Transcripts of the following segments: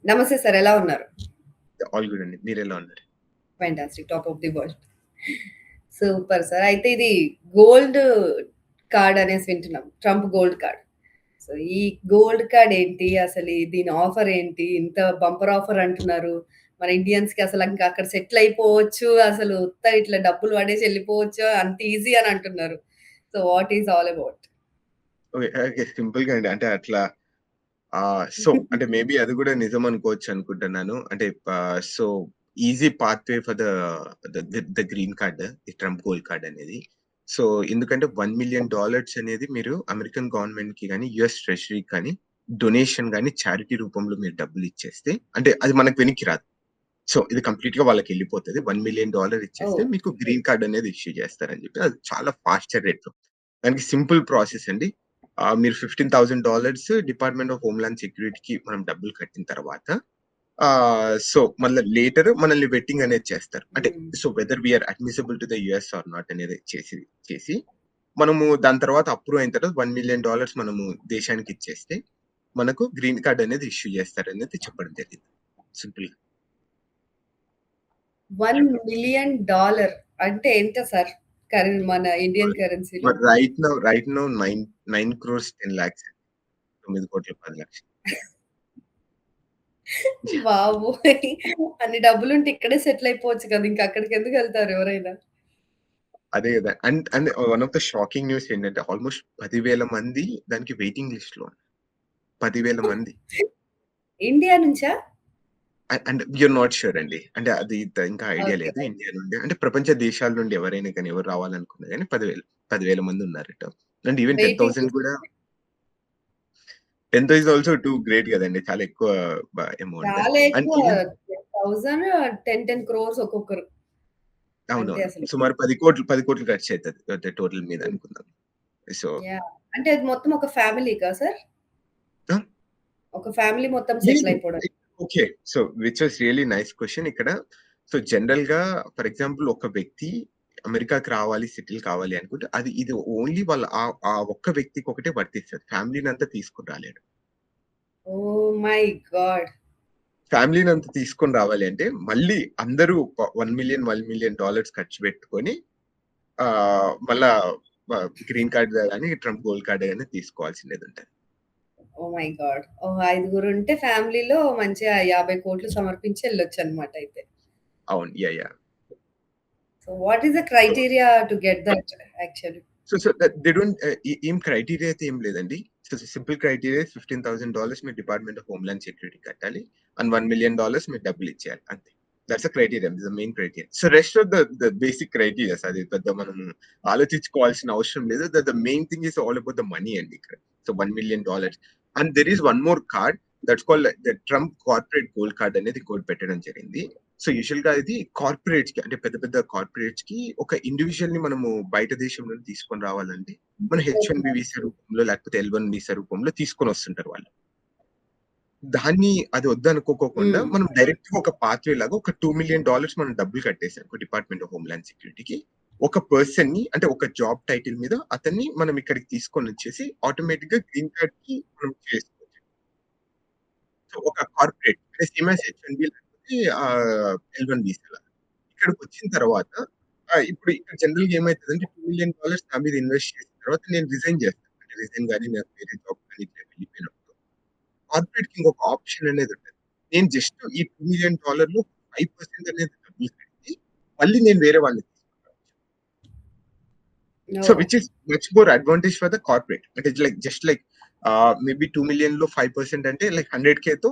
నమస్తే సార్. ఎలా ఉన్నారు? ఆల్ గుడ్ అండి. మీరెలా ఉన్నారు? Fantastic. Top of the world. Super sir. అయితే ఇది గోల్డ్ కార్డ్ అనేసి వింటున్నాం. Trump gold card. సో, ఈ గోల్డ్ కార్డ్ ఏంటి? అసలు దీని ఆఫర్ ఏంటి? ఇంత బంపర్ ఆఫర్ అంటున్నారు. మన ఇండియన్స్‌కి అసలు ఇంకా అక్కడ సెటిల్ అయిపోవచ్చు. అసలు ఇట్లా డబ్బులు పడేసి ఎళ్ళిపోవచ్చు. అంత ఈజీ అని అంటున్నారు. So, what is all about? Okay. Okay. సింపుల్‌గా అండి. అంటే అట్లా అంటే మేబీ అది గూడా నిజం అనుకోవచ్చు అనుకుంటున్నాను. అంటే so, easy pathway for the green card, ఈ ట్రంప్ గోల్డ్ కార్డ్ అనేది. సో, ఎందుకంటే $1,000,000 అనేది మీరు అమెరికన్ గవర్నమెంట్‌కి గాని, యూఎస్ ట్రెజరీకి కానీ, డొనేషన్ గాని, చారిటీ రూపంలో మీరు డబ్బులిచ్చేస్తే అంటే అది మనకు వెనక్కి రాదు. సో, ఇది కంప్లీట్‌గా వాళ్ళకెళ్ళిపోతది. $1,000,000 ఇచ్చేస్తే ఓహ్! మీకు గ్రీన్ కార్డ్ అనేది ఇష్యూ చేస్తారని చెప్పి అది చాలా ఫాస్టర్ రేట్‌లో. దానికి సింపుల్ ప్రాసెస్ అండి. మీరు $15,000 డిపార్ట్‌మెంట్ ఆఫ్ హోమ్‌లాండ్ సెక్యూరిటీకి మనం డబ్బులు కట్టిన తర్వాత సో, మళ్ళా లేటర్ మనల్ని వెట్టింగ్ అనేది చేస్తారు. అంటే hmm. So, whether we are admissible to the US or not అనేది చేసి మనము దాని తర్వాత అప్రూవ్ అయిన తర్వాత $1,000,000 మనము దేశానికి ఇచ్చేస్తే మనకు గ్రీన్ కార్డ్ అనేది ఇష్యూ చేస్తారనేది చెప్పడం జరిగింది. సింపుల్‌గా. $1,000,000 అంటే ఎంత సార్? మన ఇండియన్ కరెన్సీలో? Right now 9,10,00,000 9,10,00,000. బాబోయ్! అన్ని డబ్బులుంటే ఇక్కడే సెటిల్ అయిపోవచ్చు కదా! ఇంక అక్కడికెందుకెళ్తారు ఎవరైనా? అదే గదా! And and one of the shocking news ఏంటంటే ఆల్‌మోస్ట్ 10,000 మంది దానికి వెయిటింగ్ లిస్ట్‌లో ఉన్నారు. 10,000 మంది. ఇండియా నుంచా? అండ్ వీఆర్ నాట్ ష్యూర్ అండి. అంటే అది ఇంకా ఐడియా ఓకే. లేదు. ఇండియా నుండి అంటే ప్రపంచ దేశాల నుండి ఎవరైనా కానీ ఎవరు రావాలనుకున్నా గాని 10,000 మంది ఉన్నారట. And even waiting 10,000 list. కూడా 10 ఈస్ ఆల్సో టూ గ్రేట్ గదండీ. చాలా ఎక్కువ అమౌంట్. చాలా అండ్ ఎక్కువ ఈవెన్ 10,000 10 crores ఒక్కొక్కరు. అంతే అవునవును. అసలు. సుమారు 10,00,00,000 ఖర్చయితది టోటల్ మీద అనుకుందాం. So yeah! అంటే అది మొత్తం ఒక ఫ్యామిలీకా సార్? ఆ! ఒక ఫ్యామిలీ మొత్తం సెటిల్ లేదు. అయిపోవడానికి. Okay. So, which was really nice question ఇక్కడ. సో, జనరల్‌గా ఫర్ ఎగ్జాంపుల్ ఒక వ్యక్తి అమెరికాకి రావాలి, సెటిల్ కావాలి అనుకుంటే ఇది ఓన్లీ వాళ్ళ ఆ ఒక్క వ్యక్తికి ఒకటే వర్తిస్తది. ఫ్యామిలీనంతా తీసుకొని రాలేడు. ఓహ్ మై గాడ్! ఫ్యామిలీనంతా తీసుకొని రావాలి అంటే మళ్ళీ అందరూ $1,000,000 ఖర్చు పెట్టుకొని మళ్ళా గ్రీన్ కార్డ్ గాని, ట్రంప్ గోల్డ్ కార్డ్ గాని తీసుకోవాల్సినదుంటది. ఓహ్ మై గాడ్! ఓహ్! ఐదుగురుంటే ఫ్యామిలీలో మంచిగా 50,00,00,000 సమర్పించి ఎళ్ళొచ్చన్నమాట అయితే. అవును. Yeah! So what is the so criteria to get that actually? So that they don't ఏం క్రైటీరియా అయితే ఏం లేదండి. సో సింపుల్ క్రైటీరియా $15,000 మీరు డిపార్ట్‌మెంట్ ఆఫ్ హోమ్‌లాండ్ సెక్యూరిటీ కట్టాలి. అండ్ $1,000,000 మీరు డబ్బులిచ్చేయాలి అంతే. That's the criteria. The main criteria. So rest of the basic criterias అది పెద్ద మనం ఆలోచించుకోవాల్సిన అవసరం లేదు. The main thing is all about the money అండి ఇక్కడ. So $1,000,000 and there is one more card that's called the Trump corporate gold card అనేది ఇంకోటి పెట్టడం జరిగింది. సో యూజువల్‌గా ఇది కార్పొరేట్స్‌కి అంటే పెద్ద పెద్ద కార్పొరేట్స్‌కి ఒక ఇండివిడ్యుయల్‌ని మనము బయట దేశం నుండి తీసుకొని రావాలంటే మన హెచ్-1బీ వీసా రూపంలో లేకపోతే ఎల్-1 వీసా రూపంలో తీసుకొనొస్తుంటారు వాళ్ళు. దాన్ని అది వద్దనుకోకోకుండా హ్మ్. మనం డైరెక్ట్‌గా ఒక పాత్వే లాగా ఒక $2,000,000 మనం డబ్బులు కట్టేసాం ఒక డిపార్ట్‌మెంట్ ఆఫ్ హోమ్‌లాండ్ సెక్యూరిటీకి. ఒక పర్సన్‌ని అంటే ఒక జాబ్ టైటిల్ మీద అతన్ని మనం ఇక్కడికి తీసుకొనొచ్చేసి ఆటోమేటిక్‌గా గ్రీన్ కార్డ్‌కి మనం చేసుకోవచ్చు. సో ఒక కార్పొరేట్ అంటే సేమ్ యాస్ హెచ్-1బీ లేకపోతే ఎల్-1 వీసా లాగా. ఇక్కడికొచ్చిన తర్వాత ఇప్పుడు ఇక్కడ జనరల్‌గా ఏమైతదంటే $2,000,000 నా మీద ఇన్వెస్ట్ చేసిన తర్వాత నేను రిజైన్ చేస్తాను. అంటే రిజైన్ గాని నాకు వేరే జాబ్ కానీ ఇట్లా వెళ్ళిపోయినప్పుడు కార్పొరేట్‌కి ఇంకొక ఆప్షన్ అనేది ఉంటది. నేను జస్ట్ ఈ $2,000,000లో 5% అనేది డబ్బులు కట్టి మళ్ళీ నేను వేరే వాళ్ళని తీసుకుంటాను. So oh! Which is much more advantage for the corporate. అంటే జస్ట్ లైక్ మేబీ 2,000,000లో 5% అంటే లైక్ 100,000తో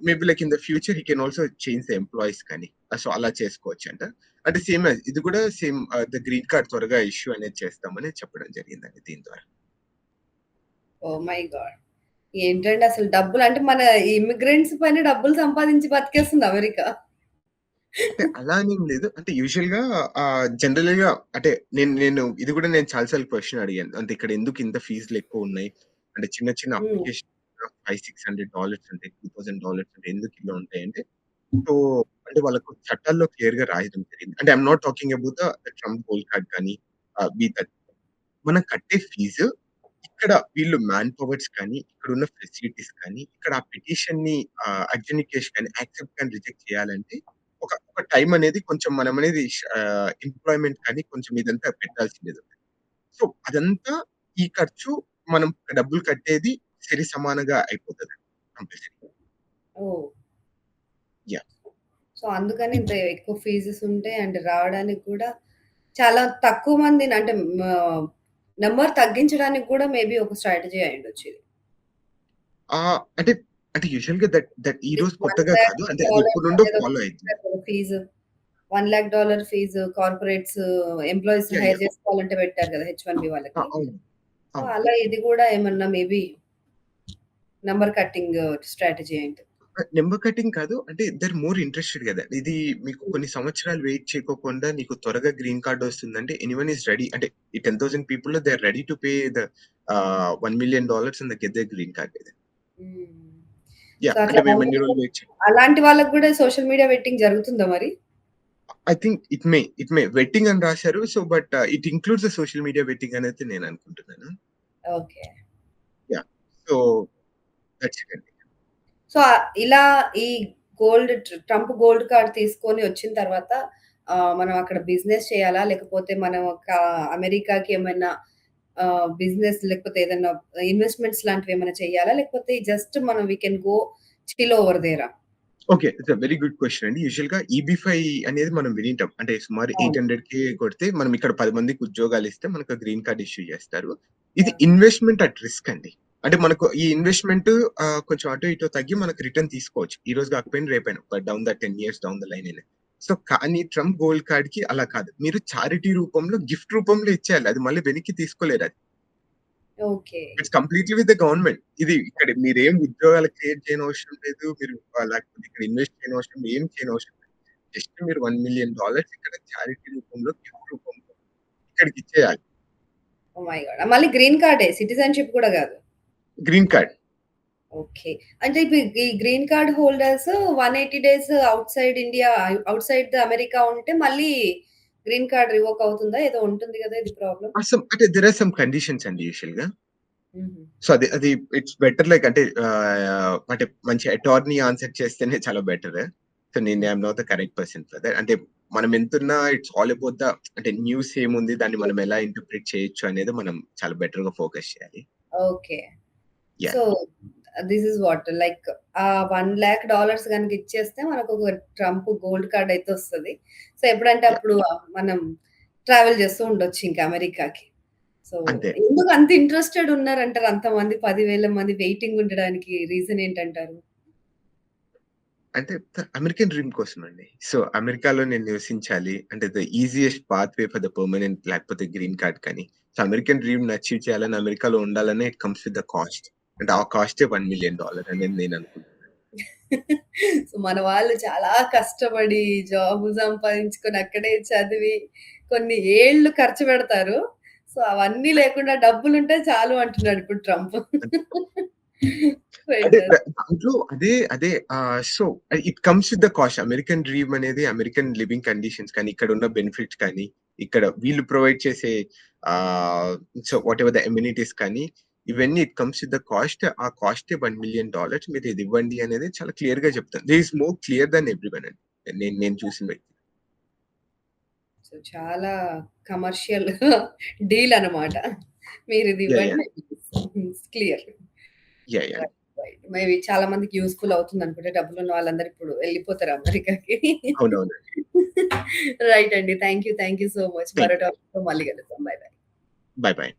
maybe like in the future he can also change the employees కానీ. సో అలా చేసుకోవచ్చంట. అంటే సేమ్ ఇది కూడా సేమ్ ద గ్రీన్ కార్డ్ త్వరగా ఇష్యూ అనేది చేస్తామని చెప్పడం జరిగిందండి దీని ద్వారా. Oh my God! ఏంటండి అసలు డబ్బులు అంటే మన ఇమ్మిగ్రెంట్స్ పైన డబ్బులు సంపాదించి బతికేస్తుంది అమెరికా. అంటే అలా అని ఏం లేదు. అంటే యూజువల్‌గా జనరల్‌గా అంటే నేను చాలా సార్లు క్వెషన్ అడిగాను. అంటే ఇక్కడ ఎందుకు ఇంత ఫీజులు ఎక్కువున్నాయి? అంటే చిన్న చిన్న హ్మ్. అప్లికేషన్ $500, $600 ఉంటాయి. $2,000 ఉంటాయి. ఎందుకు ఇలా ఉంటాయంటే సో, అంటే వాళ్ళకు చట్టాల్లో క్లియర్‌గా రాయడం జరిగింది. అంటే I am not talking about the Trump gold card కానీ వి దట్ మనం కట్టే ఫీజు ఇక్కడ వీళ్ళు మ్యాన్ పవర్స్ కానీ, ఇక్కడున్న ఫెసిలిటీస్ కానీ, ఇక్కడ ఆ పిటిషన్‌ని అడ్జుడికేషన్ కానీ, యాక్సెప్ట్ కానీ, రిజెక్ట్ చేయాలంటే ఒక టైమ్ అనేది కొంచెం మనమనేది ఎంప్లాయ్‌మెంట్ కానీ కొంచెం ఇదంతా పెట్టాల్సిందేది. సో, అదంతా ఈ ఖర్చు మనం డబ్బులు కట్టేది సరి సమానంగా అయిపోతది. కంపల్సరీ. ఓహ్! యాహ్! సో, అందుకని ఇంత ఎక్కువ ఫీజెస్ ఉంటాయి. అండ్ రావడానికి కూడా చాలా తక్కువ మందిని అంటే నంబర్ తగ్గించడానికి కూడా మేబీ ఒక స్ట్రాటజీ అయ్యుండొచ్చు ఇది. అంటే అంటే యూజువల్‌గా ఈ రోజు కొత్తగా కాదు. అంటే అది $1,00,000 ఎప్పటినుండో అనేదో ఫాలో అయితుంది. పెట్టారు కదా fee. $1,00,000 fee corporates employees yeah! Hire yeah! చేసుకోవాలంటే పెట్టారు కదా! హెచ్-1బీ వాళ్ళకి. అవును. సో, అవును. అలా ఇది కూడా ఏమన్నా మేబీ నంబర్ కట్టింగ్ స్ట్రాటజీ అయ్యుంటది. నంబర్ కటింగ్ కాదు. అంటే దే ఆర్ మోర్ ఇంట్రెస్టెడ్ గదా! ఇది మీకు కొన్ని సంవత్సరాలు వెయిట్ చేయకోకుండా నీకు త్వరగా గ్రీన్ కార్డ్ వస్తుందంటే ఎనీవన్ ఈస్ రెడీ. అంటే ఈ 10,000 పీపుల్‌లో they are ready to pay $1,000,000 and they get their green card ఇది. హ్మ్. So, yeah! అట్లా అంటే మేము ఎన్ని రోజులు వెయిట్ చేయాలి. అలాంటి వాళ్ళకి కూడా సోషల్ మీడియా వెట్టింగ్ జరుగుతుందా మరి? I think it may vetting అని రాశారు. So, but it includes the social media vetting అనైతే నేను అనుకుంటున్నాను. Okay. Yeah! So, that's it అండి. సో, ఇలా ఈ ట్రంప్ గోల్డ్ కార్డ్ తీసుకొని వచ్చిన తర్వాత మనం అక్కడ బిజినెస్ చేయాలా? లేకపోతే మనం అమెరికాకి ఏమైనా బిజినెస్ లేకపోతే ఏదన్నా ఇన్వెస్ట్‌మెంట్స్ లాంటివేమైనా చేయాలా? లేకపోతే జస్ట్ మనం we can go chill over దేరా? Okay. It's a very good question అండి. యూజువల్‌గా ఈబీ-5 అనేది మనం వినింటాం. అంటే సుమారు అవును. 800,000 కొడితే మనం ఇక్కడ 10 మందికి ఉద్యోగాలిస్తే మనకు గ్రీన్ కార్డ్ ఇష్యూ చేస్తారు. ఇది యాహ్! ఇన్వెస్ట్‌మెంట్ అట్ రిస్క్ అండి. అంటే మనకు ఈ ఇన్వెస్ట్‌మెంట్ కొంచెం అటు ఇటు తగ్గి మనకు రిటర్న్ తీసుకోవచ్చు. ఈ రోజు కాకపోయినా రేపైనా. But down the 10 years down the line అయినా. సో, కానీ ట్రంప్ గోల్డ్ కార్డ్‌కి అలా కాదు. మీరు చారిటీ రూపంలో, గిఫ్ట్ రూపంలో ఇచ్చేయాలి. అది మళ్ళీ వెనక్కి తీసుకోలేరది. Okay. It's completely with the government. ఇది ఇక్కడ మీరేం ఉద్యోగాలు క్రియేట్ చేయనవసరం లేదు. మీరు లేకపోతే ఇక్కడ ఇన్వెస్ట్ చేయనవసరం ఏం చేయనవసరం లేదు. జస్ట్ మీరు $1,000,000 ఇక్కడ చారిటీ రూపంలో, గిఫ్ట్ రూపంలో ఇక్కడికిచ్చేయాలి. Oh my God! మళ్ళీ గ్రీన్ కార్డే సిటిజన్‌షిప్ కూడా గాదు. Green card. ఓకే. అంటే ఇప్పుడు ఈ green card holders 180 days outside India, outside the America ఉంటే మళ్ళీ గ్రీన్ కార్డ్ రివోక్ అవుతుందా? ఏదో ఉంటుంది గదా! ఇది ప్రాబ్లమ్. అంటే దేర్ ఆర్ సమ్ కండిషన్స్ అండి యూజువల్‌గా. హుహు. సో, అది ఇట్స్ బెటర్ లైక్ అంటే మంచి అటార్నీ ఆన్సర్ చేస్తేనే చాలా బెటర్. సో, నేను I'm not the correct person for that. అంటే మనం ఎంతున్నా ఇట్స్ ఆల్ అబౌట్ అంటే న్యూస్ ఏముంది, దాన్ని మనం ఎలా ఇంటర్ప్రిట్ చేయొచ్చు అనేది మనం చాలా బెటర్‌గా ఫోకస్ చేయాలి. Okay. So, yeah! This is what like $1,00,000 గనుక ఇచ్చేస్తే మనకొక ట్రంప్ గోల్డ్ కార్డ్ అయితే వస్తది. సో, ఎప్పుడంటే యాహ్! అప్పుడు మనం ట్రావెల్ చేస్తూ ఉండొచ్చు ఇంకా అమెరికాకి. సో, అంతే. ఎందుకు అంత ఇంట్రెస్టెడ్ ఉన్నారంటారు అంతమంది 10,000 మంది వెయిటింగ్ ఉండడానికి రీజన్ ఏంటంటారు? అంటే అమెరికన్ డ్రీమ్ కోసమండి. సో, అమెరికాలో నేను నివసించాలి. అంటే the easiest pathway for the permanent లేకపోతే గ్రీన్ కార్డ్ కానీ. సో, అమెరికన్ డ్రీమ్‌ని అచీవ్ చేయాలని అమెరికాలో ఉండాలనే it comes with the cost. అంటే ఆ కాస్టే $1,000,000 అనేది నేను అనుకుంటున్నాను. సో, మన వాళ్ళు చాలా కష్టపడి జాబ్ సంపాదించుకొని అక్కడే చదివి కొన్ని ఏళ్ళు ఖర్చు పెడతారు. సో, అవన్నీ లేకుండా డబ్బులుంటే చాలు అంటున్నాడు ఇప్పుడు ట్రంప్. అంటే రైట్. దాంట్లో అదే so, it comes with the cost. American dream అనేది అమెరికన్ లివింగ్ కండిషన్స్ కానీ, ఇక్కడున్న బెనిఫిట్స్ కానీ, ఇక్కడ వీళ్ళు ప్రొవైడ్ చేసే ఆహ్, సో వాటెవర్ ద అమ్యూనిటీస్ కానీ, ఇవన్నీ it comes with the cost. ఆ కాస్టే $1,000,000 మీరు ఇది ఇవ్వండి అనేది చాలా క్లియర్‌గా చెప్తాను. They is more clear than everyone అండి. నేను చూసిన వ్యక్తి. సో, చాలా కమర్షియల్ డీల్ అన్నమాట. మీరిది యాహ్! యాహ్! ఇవ్వండి. Clear. Yeah! Yeah! Right. Right. Maybe చాలా మందికి యూజ్‌ఫుల్ అవుతుందనుకుంటా. డబ్బులున్న వాళ్ళందరూ ఇప్పుడు ఎళ్ళిపోతారు అమెరికాకి. అవునవును. రైట్ అండి. Thank you. Thank you so much. Thank మరో యూ. టాపిక్‌తో మళ్ళీ కలుద్దాం. By by. By by.